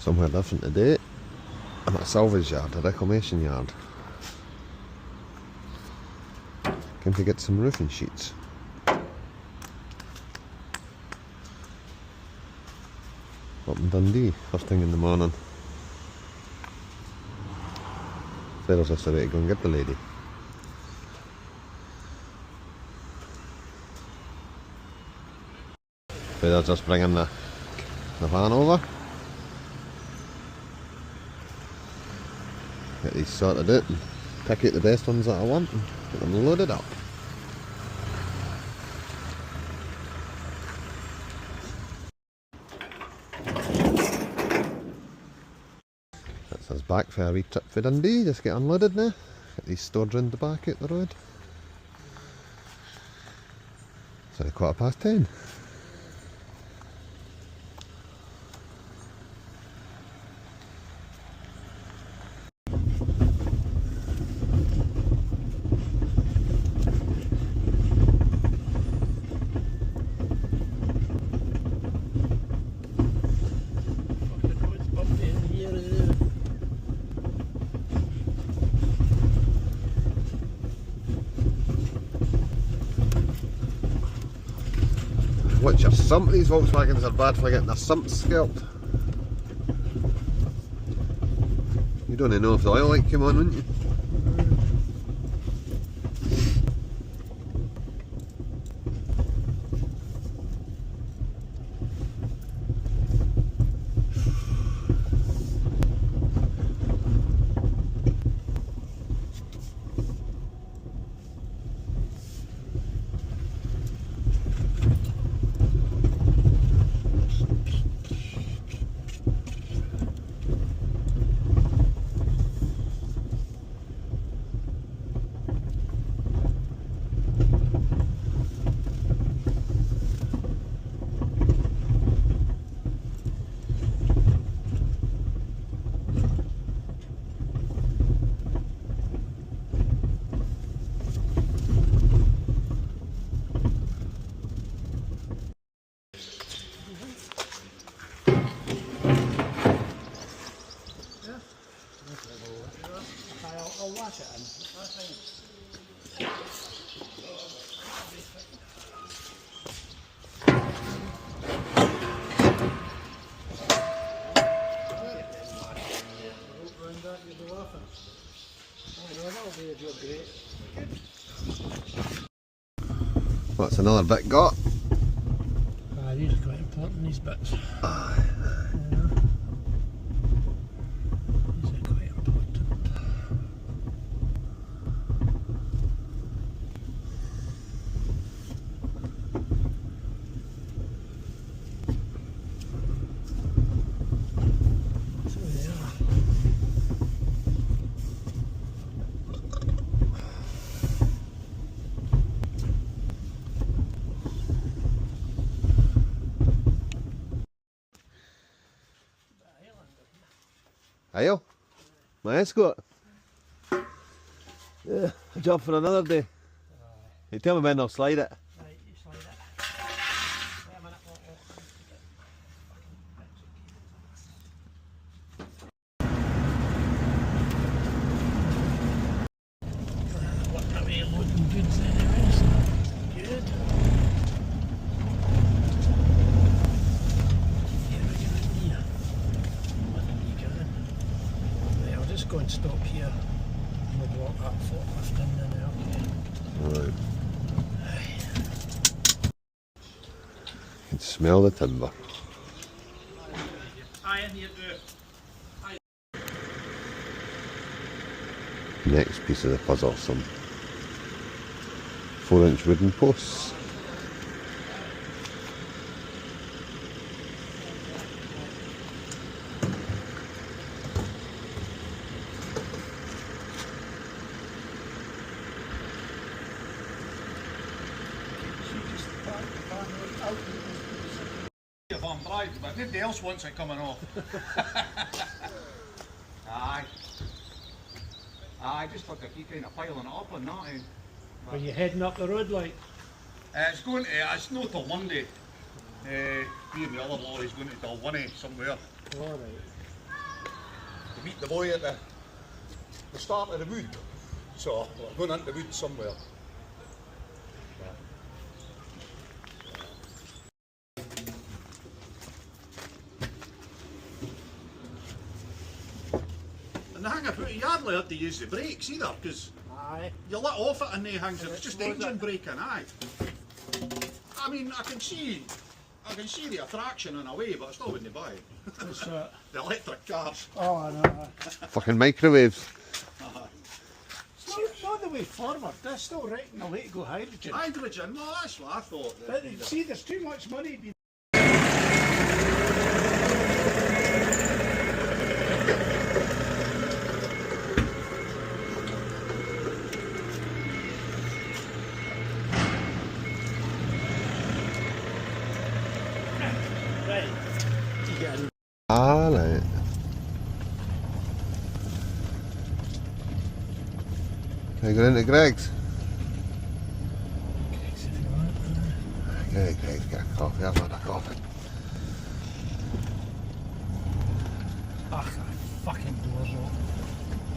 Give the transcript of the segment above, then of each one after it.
somewhere different today. I'm at a salvage yard, a reclamation yard. Came to get some roofing sheets. Up in Dundee, first thing in the morning. There's just a way to go and get the lady. They're just bringing the van over. Get these sorted out and pick out the best ones that I want and get them loaded up. That's us back for a wee trip for Dundee, just get unloaded now. Get these stored round the back out the road. It's only 10:15. Watch your sump, these Volkswagens are bad for getting their sumps scalped. You don't even know if the oil light came on, wouldn't you? I'll wash it in. What's another bit got? These are quite important, these bits. Aye. These are quite important. So they are. Ayo, my escort. Yeah, a job for another day. You tell me when I'll slide it. Right, you slide it. Wait a minute, Working away loading goods anyway, so good. Here we go in here. Letting you get in. Right, I'll just go and stop here. And we'll block that forklift in there now, okay? Right. You can smell the timber. Next piece of the puzzle, some 4-inch wooden posts. Van Bright, but nobody else wants it coming off. Aye. I just thought to keep kind of piling it up and that. Are you heading up the road like? It's going to, it's not till Monday. Me and the other lorry's going to Dalwhinnie somewhere. Alright. meet the boy at the start of the wood. So we're going into the wood somewhere. And the thing about you hardly have to use the brakes either, because Aye. you let off it and they hangs, it's just engine braking, aye. I mean, I can see the attraction in a way, but I still wouldn't buy it. It's, The electric cars. oh, I know. Fucking microwaves. It's not the way forward. They're still writing the way to go hydrogen. Hydrogen, well that's what I thought. But see, there's too much money being. Right. You get in. Ah, right. Can I go into Greg's? Greg's get a coffee. I've had a coffee. Ach, that fucking door's open.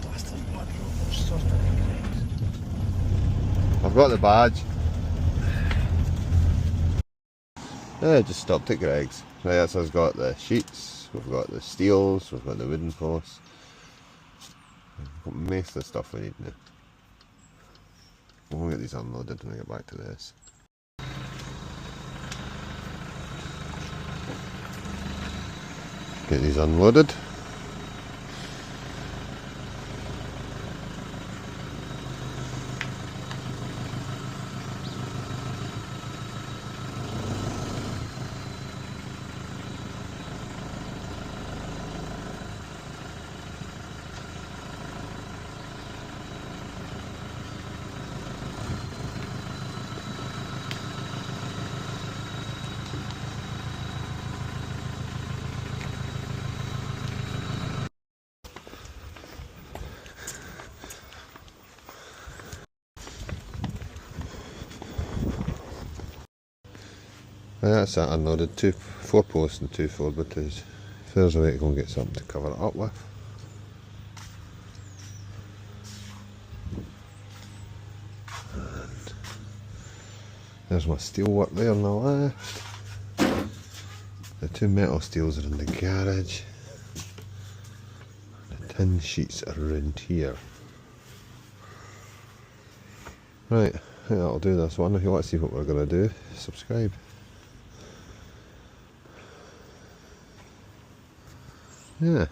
Blasted blood rope. Sort of Greg's. I've got the badge. Yeah, just stopped at Greg's. Right, that's us got the sheets, we've got the steels, we've got the wooden posts. We've got most of the stuff we need now. We'll get these unloaded when I get back to this. Get these unloaded. That's that unloaded, 4 posts and 2 4x2s. If there's a way to go and get something to cover it up with. And there's my steel work there on the left. The 2 metal steels are in the garage. The tin sheets are around here. Right, I think that'll do this one. If you want to see what we're going to do, subscribe. Yeah.